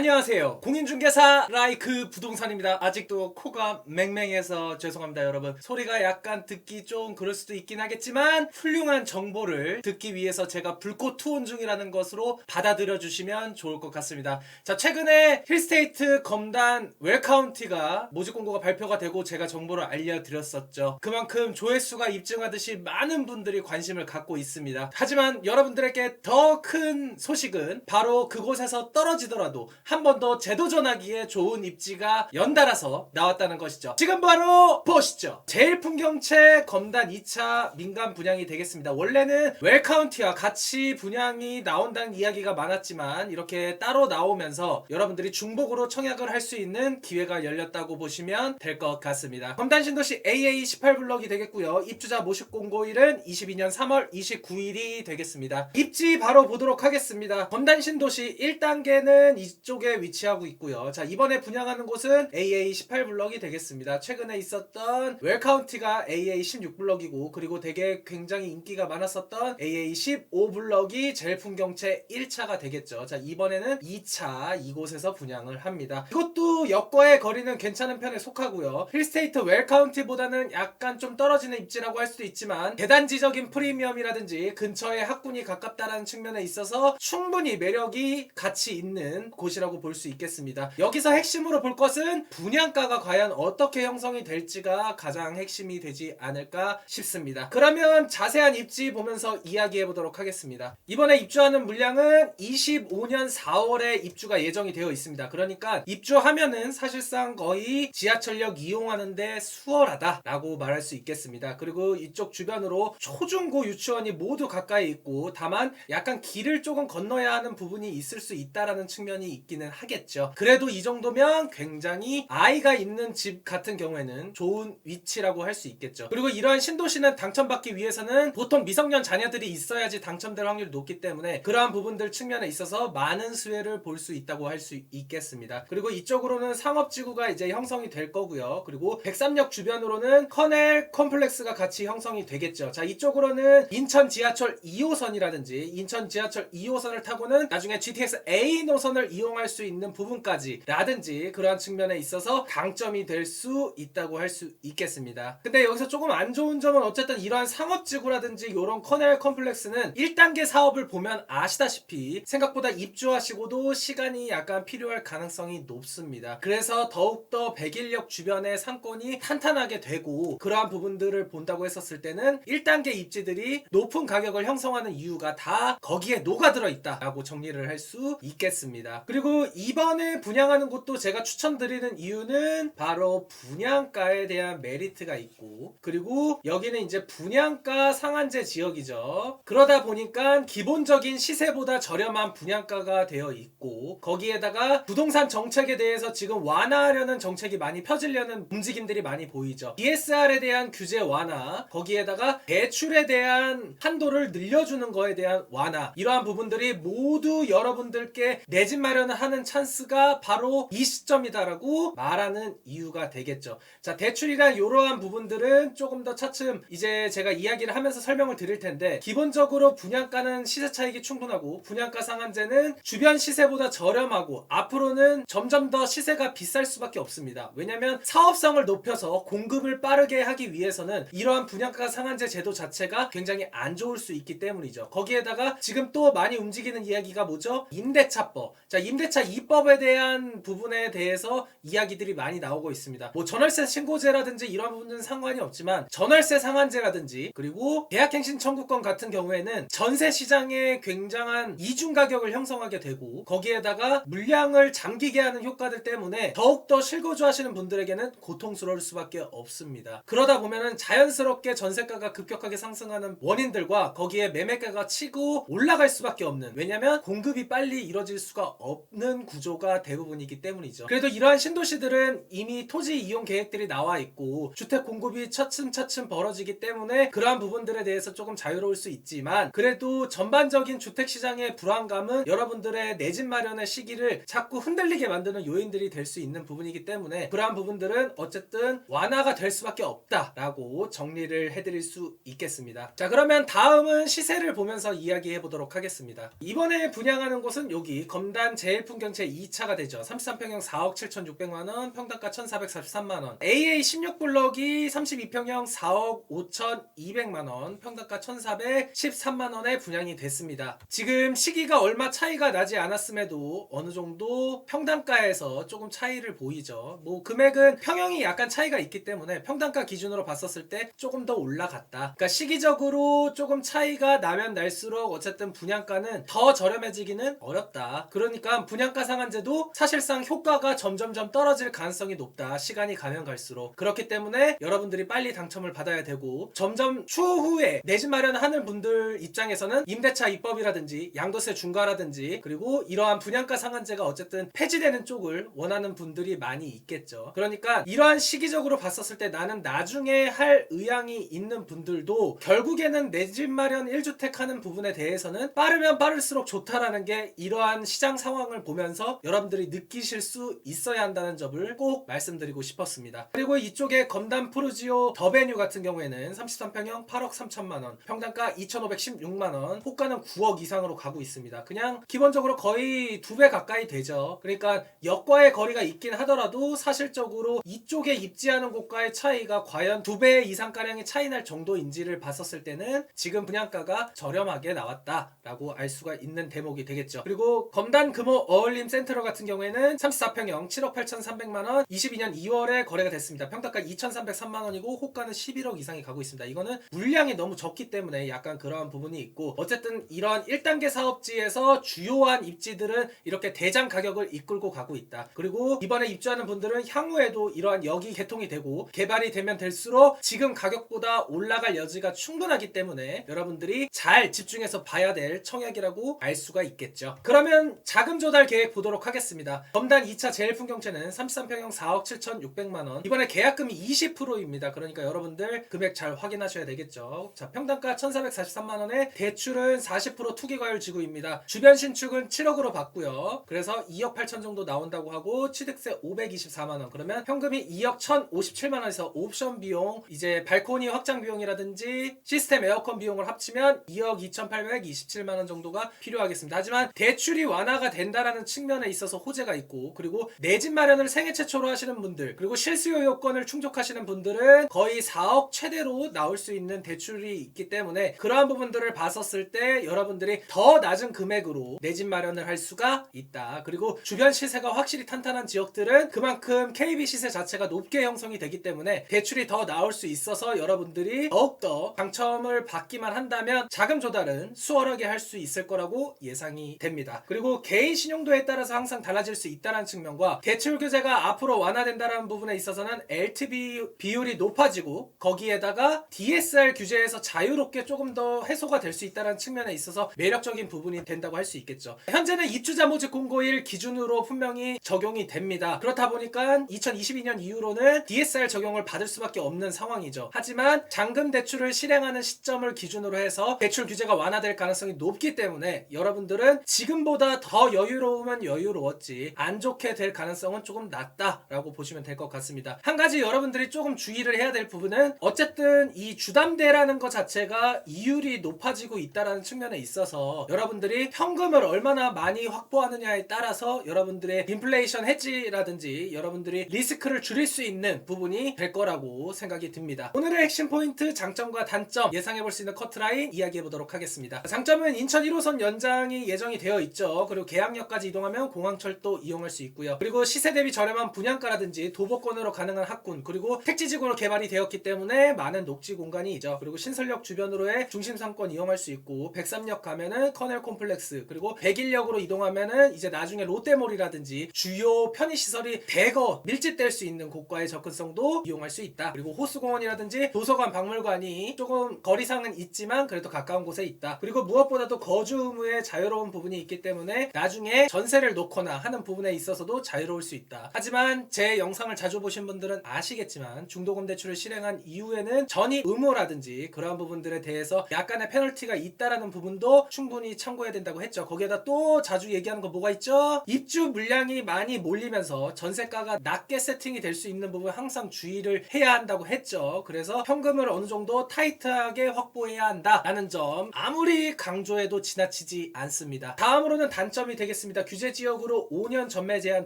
안녕하세요. 공인중개사 라이크 부동산입니다. 아직도 코가 맹맹해서 죄송합니다, 여러분. 소리가 약간 듣기 좀 그럴 수도 있긴 하겠지만 훌륭한 정보를 듣기 위해서 제가 불꽃 투혼 중이라는 것으로 받아들여 주시면 좋을 것 같습니다. 자, 최근에 힐스테이트 검단 웰카운티가 모집 공고가 발표가 되고 제가 정보를 알려드렸었죠. 그만큼 조회수가 입증하듯이 많은 분들이 관심을 갖고 있습니다. 하지만 여러분들에게 더 큰 소식은 바로 그곳에서 떨어지더라도 한 번 더 제도 전하기에 좋은 입지가 연달아서 나왔다는 것이죠. 지금 바로 보시죠. 제일풍경채 검단 2차 민간 분양이 되겠습니다. 원래는 웰카운티와 같이 분양이 나온다는 이야기가 많았지만 이렇게 따로 나오면서 여러분들이 중복으로 청약을 할 수 있는 기회가 열렸다고 보시면 될 것 같습니다. 검단 신도시 AA 18블럭이 되겠고요. 입주자 모집 공고일은 22년 3월 29일이 되겠습니다. 입지 바로 보도록 하겠습니다. 검단 신도시 1단계는 이쪽에 위치하고 있고요. 자, 이번에 분양하는 곳은 AA 18블럭이 되겠습니다. 최근에 있었던 웰카운티가 AA 16블럭이고 그리고 되게 굉장히 인기가 많았었던 AA 15블럭이 제일풍경채 1차가 되겠죠. 자, 이번에는 2차 이곳에서 분양을 합니다. 이것도 역과의 거리는 괜찮은 편에 속하고요. 힐스테이트 웰카운티보다는 약간 좀 떨어지는 입지라고 할 수도 있지만 대단지적인 프리미엄이라든지 근처에 학군이 가깝다는 측면에 있어서 충분히 매력이 같이 있는 곳이라고 볼 수 있겠습니다. 여기서 핵심으로 볼 것은 분양가가 과연 어떻게 형성이 될지가 가장 핵심이 되지 않을까 싶습니다. 그러면 자세한 입지 보면서 이야기해 보도록 하겠습니다. 이번에 입주하는 물량은 25년 4월에 입주가 예정이 되어 있습니다. 그러니까 입주하면은 사실상 거의 지하철역 이용하는데 수월하다라고 말할 수 있겠습니다. 그리고 이쪽 주변으로 초중고 유치원이 모두 가까이 있고 다만 약간 길을 조금 건너야 하는 부분이 있을 수 있다라는 측면이 있기는 하겠죠. 그래도 이 정도면 굉장히 아이가 있는 집 같은 경우에는 좋은 위치라고 할 수 있겠죠. 그리고 이러한 신도시는 당첨받기 위해서는 보통 미성년 자녀들이 있어야지 당첨될 확률이 높기 때문에 그러한 부분들 측면에 있어서 많은 수혜를 볼 수 있다고 할 수 있겠습니다. 그리고 이쪽으로는 상업지구가 이제 형성이 될 거고요. 그리고 백삼역 주변으로는 커넬 컴플렉스가 같이 형성이 되겠죠. 자, 이쪽으로는 인천 지하철 2호선이라든지 인천 지하철 2호선을 타고는 나중에 GTX A 노선을 이용할 수 있는 부분까지 라든지 그러한 측면에 있어서 강점이 될 수 있다고 할 수 있겠습니다. 근데 여기서 조금 안 좋은 점은 어쨌든 이러한 상업지구라든지 이런 커넬 컴플렉스는 1단계 사업을 보면 아시다시피 생각보다 입주하시고도 시간이 약간 필요할 가능성이 높습니다. 그래서 더욱더 백일역 주변의 상권이 탄탄하게 되고 그러한 부분들을 본다고 했었을 때는 1단계 입지들이 높은 가격을 형성하는 이유가 다 거기에 녹아들어 있다라고 정리를 할 수 있겠습니다. 그리고 이번에 분양하는 곳도 제가 추천드리는 이유는 바로 분양가에 대한 메리트가 있고 그리고 여기는 이제 분양가 상한제 지역이죠. 그러다 보니까 기본적인 시세보다 저렴한 분양가가 되어 있고 거기에다가 부동산 정책에 대해서 지금 완화하려는 정책이 많이 펴지려는 움직임들이 많이 보이죠. DSR에 대한 규제 완화, 거기에다가 대출에 대한 한도를 늘려주는 거에 대한 완화, 이러한 부분들이 모두 여러분들께 내 집 마련을 하는 찬스가 바로 이 시점이다라고 말하는 이유가 되겠죠. 자, 대출이란 이러한 부분들은 조금 더 차츰 이제 제가 이야기를 하면서 설명을 드릴 텐데 기본적으로 분양가는 시세 차익이 충분하고 분양가 상한제는 주변 시세보다 저렴하고 앞으로는 점점 더 시세가 비쌀 수밖에 없습니다. 왜냐면 사업성을 높여서 공급을 빠르게 하기 위해서는 이러한 분양가 상한제 제도 자체가 굉장히 안 좋을 수 있기 때문이죠. 거기에다가 지금 또 많이 움직이는 이야기가 뭐죠? 임대차법. 자, 임대차 2법에 대한 부분에 대해서 이야기들이 많이 나오고 있습니다. 뭐 전월세 신고제라든지 이런 부분은 상관이 없지만 전월세 상한제라든지 그리고 계약갱신 청구권 같은 경우에는 전세 시장에 굉장한 이중 가격을 형성하게 되고 거기에다가 물량을 잠기게 하는 효과들 때문에 더욱더 실거주하시는 분들에게는 고통스러울 수밖에 없습니다. 그러다 보면은 자연스럽게 전세가가 급격하게 상승하는 원인들과 거기에 매매가가 치고 올라갈 수밖에 없는, 왜냐면 공급이 빨리 이뤄질 수가 없는 구조가 대부분이기 때문이죠. 그래도 이러한 신도시들은 이미 토지 이용 계획들이 나와 있고 주택 공급이 차츰차츰 벌어지기 때문에 그러한 부분들에 대해서 조금 자유로울 수 있지만 그래도 전반적인 주택시장의 불안감은 여러분들의 내 집 마련의 시기를 자꾸 흔들리게 만드는 요인들이 될 수 있는 부분이기 때문에 그러한 부분들은 어쨌든 완화가 될 수밖에 없다라고 정리를 해드릴 수 있겠습니다. 자, 그러면 다음은 시세를 보면서 이야기해 보도록 하겠습니다. 이번에 분양하는 곳은 여기 검단 제일 풍경채 2차가 되죠. 33평형 4억 7,600만원, 평당가 1,443만원. AA 16블럭이 32평형 4억 5,200만원, 평당가 1,413만원에 분양이 됐습니다. 지금 시기가 얼마 차이가 나지 않았음에도 어느 정도 평당가에서 조금 차이를 보이죠. 뭐 금액은 평형이 약간 차이가 있기 때문에 평당가 기준으로 봤었을 때 조금 더 올라갔다. 그러니까 시기적으로 조금 차이가 나면 날수록 어쨌든 분양가는 더 저렴해지기는 어렵다. 그러니까 분양가 상한제도 사실상 효과가 점점점 떨어질 가능성이 높다. 시간이 가면 갈수록. 그렇기 때문에 여러분들이 빨리 당첨을 받아야 되고, 점점 추후에 내 집 마련하는 분들 입장에서는 임대차 입법이라든지 양도세 중과라든지 그리고 이러한 분양가 상한제가 어쨌든 폐지되는 쪽을 원하는 분들이 많이 있겠죠. 그러니까 이러한 시기적으로 봤었을 때 나는 나중에 할 의향이 있는 분들도 결국에는 내 집 마련 1주택 하는 부분에 대해서는 빠르면 빠를수록 좋다라는 게 이러한 시장 상황을 보면서 여러분들이 느끼실 수 있어야 한다는 점을 꼭 말씀드리고 싶었습니다. 그리고 이쪽에 건담 프루지오 더베뉴 같은 경우에는 33평형 8억 3천만원, 평당가 2,516만원, 호가는 9억 이상으로 가고 있습니다. 그냥 기본적으로 거의 2배 가까이 되죠. 그러니까 역과의 거리가 있긴 하더라도 사실적으로 이쪽에 입지하는 곳과의 차이가 과연 2배 이상가량의 차이 날 정도인지를 봤었을 때는 지금 분양가가 저렴하게 나왔다라고 알 수가 있는 대목이 되겠죠. 그리고 검단 금호 어울림 센트러 같은 경우에는 34평형 7억 8,300만원, 22년 2월에 거래가 됐습니다. 평당가 2,303만원이고 호가는 11억 이상이 가고 있습니다. 이거는 물량이 너무 적기 때문에 약간 그러한 부분이 있고, 어쨌든 이러한 1단계 사업지에서 주요한 입지들은 이렇게 대장 가격을 이끌고 가고 있다. 그리고 이번에 입주하는 분들은 향후에도 이러한 역이 개통이 되고 개발이 되면 될수록 지금 가격보다 올라갈 여지가 충분하기 때문에 여러분들이 잘 집중해서 봐야 될 청약이라고 알 수가 있겠죠. 그러면 자금 조달 계획 보도록 하겠습니다. 검단 2차 제일풍경채는 33평형 4억 7,600만원, 이번에 계약금이 20%입니다. 그러니까 여러분들 금액 잘 확인하셔야 되겠죠. 자, 평당가 1,443만원에 대출은 40% 투기과열 지구입니다. 주변 신축은 7억으로 받고요. 그래서 2억 8천 정도 나온다고 하고 취득세 524만원, 그러면 현금이 2억 1,057만원에서 옵션 비용, 이제 발코니 확장 비용이라든지 시스템 에어컨 비용을 합치면 2억 2,827만원 정도가 필요하겠습니다. 하지만 대출이 완화가 된다라는 측면에 있어서 호재가 있고, 그리고 내 집 마련을 생애 최초로 하시는 분들, 그리고 실수요 요건을 충족하시는 분들은 거의 4억 최대로 나올 수 있는 대출이 있기 때문에 그러한 부분들을 봤었을 때 여러분들이 더 낮은 금액으로 내 집 마련을 할 수가 있다. 그리고 주변 시세가 확실히 탄탄한 지역들은 그만큼 KB 시세 자체가 높게 형성이 되기 때문에 대출이 더 나올 수 있어서 여러분들이 더욱더 당첨을 받기만 한다면 자금 조달은 수월하게 할 수 있을 거라고 예상이 됩니다. 그리고 개인 신용도에 따라서 항상 달라질 수 있다는 측면과 대출 규제가 앞으로 완화된다는 부분에 있어서는 LTV 비율이 높아지고 거기에다가 DSR 규제에서 자유롭게 조금 더 해소가 될 수 있다는 측면에 있어서 매력적인 부분이 된다고 할 수 있겠죠. 현재는 입주자 모집 공고일 기준으로 분명히 적용이 됩니다. 그렇다 보니까 2022년 이후로는 DSR 적용을 받을 수밖에 없는 상황이죠. 하지만 잔금 대출을 실행하는 시점을 기준으로 해서 대출 규제가 완화될 가능성이 높기 때문에 여러분들은 지금보다 더 여유로우면 여유로웠지 안 좋게 될 가능성은 조금 낮다라고 보시면 될 것 같습니다. 한 가지 여러분들이 조금 주의를 해야 될 부분은 어쨌든 이 주담대라는 것 자체가 이율이 높아지고 있다는 측면에 있어서 여러분들이 현금을 얼마나 많이 확보하느냐에 따라서 여러분들의 인플레이션 해지라든지 여러분들이 리스크를 줄일 수 있는 부분이 될 거라고 생각이 듭니다. 오늘의 핵심 포인트, 장점과 단점 예상해볼 수 있는 커트라인 이야기해보도록 하겠습니다. 장점은 인천 1호선 연장이 예정이 되어 있죠. 그리고 계양역까지 이동하면 공항철도 이용할 수 있고요. 그리고 시세 대비 저렴한 분양가라든지 도보권으로 가능한 학군, 그리고 택지지구로 개발이 되었기 때문에 많은 녹지 공간이죠. 그리고 신설역 주변으로의 중심 상권 이용할 수 있고, 103역 가면은 커넬 콤플렉스, 그리고 101역으로 이동하면은 이제 나중에 롯데몰이라든지 주요 편의시설이 대거 밀집될 수 있는 곳과의 접근성도 이용할 수 있다. 그리고 호수공원이라든지 도서관, 박물관이 조금 거리상은 있지만 그래도 가까운 곳에 있다. 그리고 무엇보다도 거주 의무의 자유로운 부분이 있기 때문에 나중에 전세를 놓거나 하는 부분에 있어서도 자유로울 수 있다. 하지만 제 영상을 자주 보신 분들은 아시겠지만 중도금 대출을 실행한 이후에는 전입 의무라든지 그러한 부분들에 대해서 약간의 페널티가 있다라는 부분도 충분히 참고해야 된다고 했죠. 거기에다 또 자주 얘기하는 거 뭐가 있죠? 입주 물량이 많이 몰리면서 전세가가 낮게 세팅이 될 수 있는 부분 항상 주의를 해야 한다고 했죠. 그래서 현금을 어느 정도 타이트하게 확보해야 한다라는 점 아무리 강조해도 지나치지 않습니다. 다음으로는 단점이 되겠습니다. 있습니다. 규제 지역으로 5년 전매 제한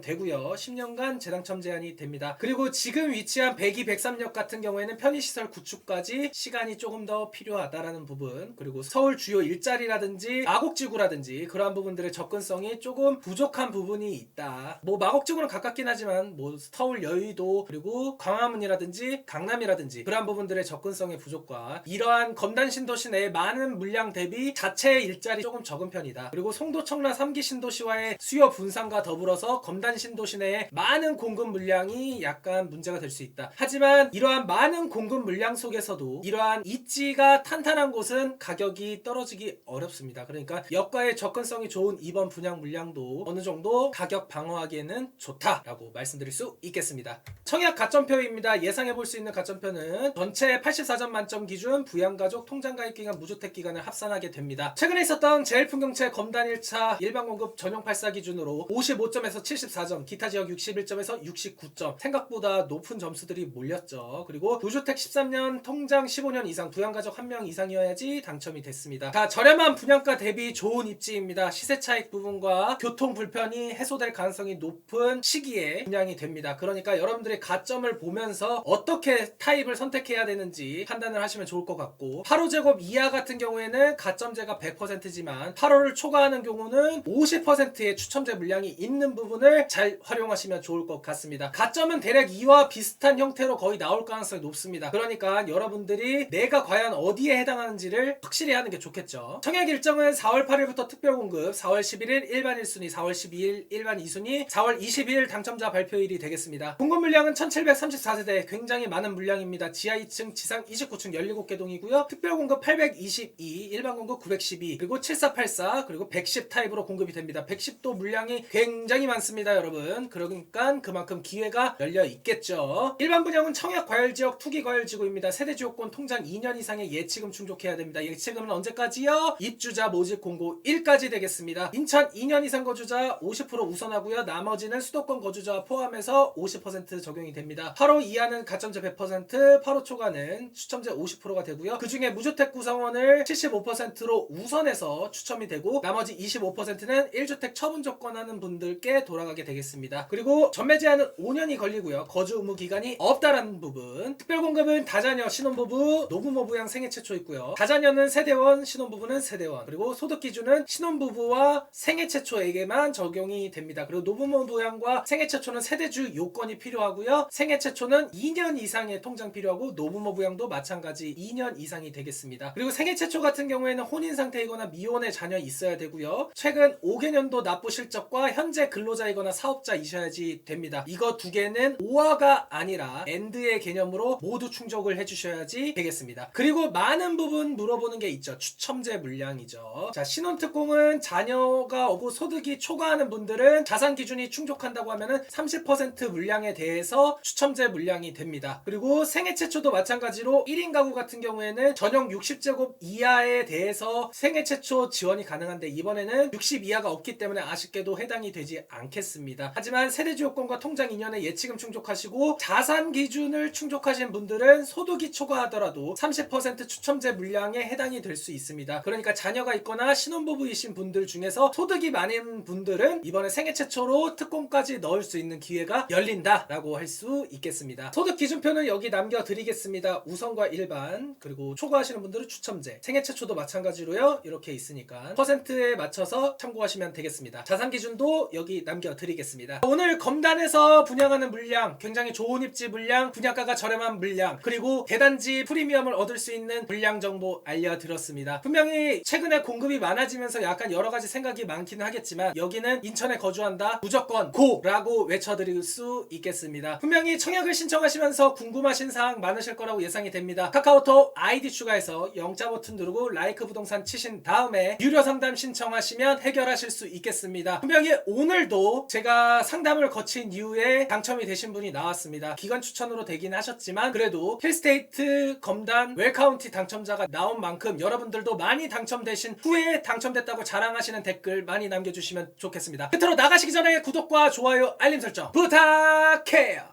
되고요. 10년간 재당첨 제한이 됩니다. 그리고 지금 위치한 102, 103역 같은 경우에는 편의시설 구축까지 시간이 조금 더 필요하다라는 부분, 그리고 서울 주요 일자리라든지 마곡지구라든지 그러한 부분들의 접근성이 조금 부족한 부분이 있다. 뭐 마곡지구는 가깝긴 하지만 뭐 서울 여의도 그리고 광화문이라든지 강남이라든지 그러한 부분들의 접근성의 부족과 이러한 검단 신도시 내에 많은 물량 대비 자체 일자리 조금 적은 편이다. 그리고 송도 청라 3기 신도시와의 수요 분산과 더불어서 검단 신도시 내에 많은 공급 물량이 약간 문제가 될 수 있다. 하지만 이러한 많은 공급 물량 속에서도 이러한 입지가 탄탄한 곳은 가격이 떨어지기 어렵습니다. 그러니까 역과의 접근성이 좋은 이번 분양 물량도 어느 정도 가격 방어하기에는 좋다라고 말씀드릴 수 있겠습니다. 청약 가점표입니다. 예상해볼 수 있는 가점표는 전체 84점 만점 기준 부양가족 통장가입기간 무주택기간을 합산하게 됩니다. 최근에 있었던 제일풍경채 검단 1차 일반공급 전용 84 기준으로 55점에서 74점, 기타 지역 61점에서 69점, 생각보다 높은 점수들이 몰렸죠. 그리고 무주택 13년, 통장 15년 이상, 부양가족 1명 이상이어야지 당첨이 됐습니다. 자, 저렴한 분양가 대비 좋은 입지입니다. 시세 차익 부분과 교통 불편이 해소될 가능성이 높은 시기에 분양이 됩니다. 그러니까 여러분들이 가점을 보면서 어떻게 타입을 선택해야 되는지 판단을 하시면 좋을 것 같고, 8호 이하 같은 경우에는 가점제가 100%지만 8호를 초과하는 경우는 50%의 추첨제 물량이 있는 부분을 잘 활용하시면 좋을 것 같습니다. 가점은 대략 이와 비슷한 형태로 거의 나올 가능성이 높습니다. 그러니까 여러분들이 내가 과연 어디에 해당하는지를 확실히 하는 게 좋겠죠. 청약 일정은 4월 8일부터 특별공급, 4월 11일 일반 1순위, 4월 12일 일반 2순위, 4월 20일 당첨자 발표일이 되겠습니다. 공급 물량은 1734세대, 굉장히 많은 물량입니다. 지하 2층, 지상 29층 17개 동이고요. 특별공급 822, 일반 공급 912, 그리고 7484, 그리고 110 타입으로 공급이 됩니다. 110도 물량이 굉장히 많습니다, 여러분. 그러니까 그만큼 기회가 열려 있겠죠. 일반 분양은 청약 과열지역 투기 과열지구입니다. 세대지역권 통장 2년 이상의 예치금 충족해야 됩니다. 예치금은 언제까지요? 입주자 모집 공고 1까지 되겠습니다. 인천 2년 이상 거주자 50% 우선하고요. 나머지는 수도권 거주자 포함해서 50% 적용이 됩니다. 8호 이하는 가점제 100%, 8호 초과는 추첨제 50%가 되고요. 그 중에 무주택 구성원을 75%로 우선해서 추첨이 되고 나머지 25%는 1주택 처분 조건하는 분들께 돌아가게 되겠습니다. 그리고 전매 제한은 5년이 걸리고요. 거주 의무 기간이 없다라는 부분. 특별공급은 다자녀, 신혼부부, 노부모 부양 생애 최초 있고요. 다자녀는 세대원, 신혼부부는 세대원. 그리고 소득 기준은 신혼부부와 생애 최초에게만 적용이 됩니다. 그리고 노부모 부양과 생애 최초는 세대주 요건이 필요하고요. 생애 최초는 2년 이상의 통장 필요하고 노부모 부양도 마찬가지 2년 이상이 되겠습니다. 그리고 생애 최초 같은 경우에는 혼인 상태이거나 미혼의 자녀 있어야 되고요. 최근 5개년도 납부 실적과 현재 근로자이거나 사업자이셔야지 됩니다. 이거 두 개는 오화가 아니라 엔드의 개념으로 모두 충족을 해주셔야지 되겠습니다. 그리고 많은 부분 물어보는 게 있죠. 추첨제 물량이죠. 자, 신혼특공은 자녀가 오고 소득이 초과하는 분들은 자산 기준이 충족한다고 하면은 30% 물량에 대해서 추첨제 물량이 됩니다. 그리고 생애 최초도 마찬가지로 1인 가구 같은 경우에는 전용 60제곱 이하에 대해서 생애 최초 지원이 가능한데 이번에는 60 이하가 없기 때문에 아쉽게도 해당이 되지 않겠습니다. 하지만 세대주 요건과 통장 2년에 예치금 충족하시고 자산 기준을 충족하신 분들은 소득이 초과하더라도 30% 추첨제 물량에 해당이 될 수 있습니다. 그러니까 자녀가 있거나 신혼부부이신 분들 중에서 소득이 많은 분들은 이번에 생애 최초로 특공까지 넣을 수 있는 기회가 열린다라고 할 수 있겠습니다. 소득 기준표는 여기 남겨드리겠습니다. 우선과 일반, 그리고 초과하시는 분들은 추첨제, 생애 최초도 마찬가지로요. 이렇게 있으니까 퍼센트에 맞춰서 참고하시면 되겠습니다. 자산 기준도 여기 남겨드리겠습니다. 오늘 검단에서 분양하는 물량, 굉장히 좋은 입지 물량, 분양가가 저렴한 물량, 그리고 대단지 프리미엄을 얻을 수 있는 물량 정보 알려드렸습니다. 분명히 최근에 공급이 많아지면서 약간 여러가지 생각이 많기는 하겠지만 여기는 인천에 거주한다 무조건 고라고 외쳐드릴 수 있겠습니다. 분명히 청약을 신청하시면서 궁금하신 사항 많으실 거라고 예상이 됩니다. 카카오톡 아이디 추가해서 영자 버튼 누르고 라이크 부동산 치신 다음에 유료 상담 신청하시면 해결하실 수 있겠습니다. 분명히 오늘도 제가 상담을 거친 이후에 당첨이 되신 분이 나왔습니다. 기관 추천으로 되긴 하셨지만 그래도 힐스테이트 검단 웰카운티 당첨자가 나온 만큼 여러분들도 많이 당첨되신 후에 당첨됐다고 자랑하시는 댓글 많이 남겨주시면 좋겠습니다. 끝으로 나가시기 전에 구독과 좋아요 알림 설정 부탁해요.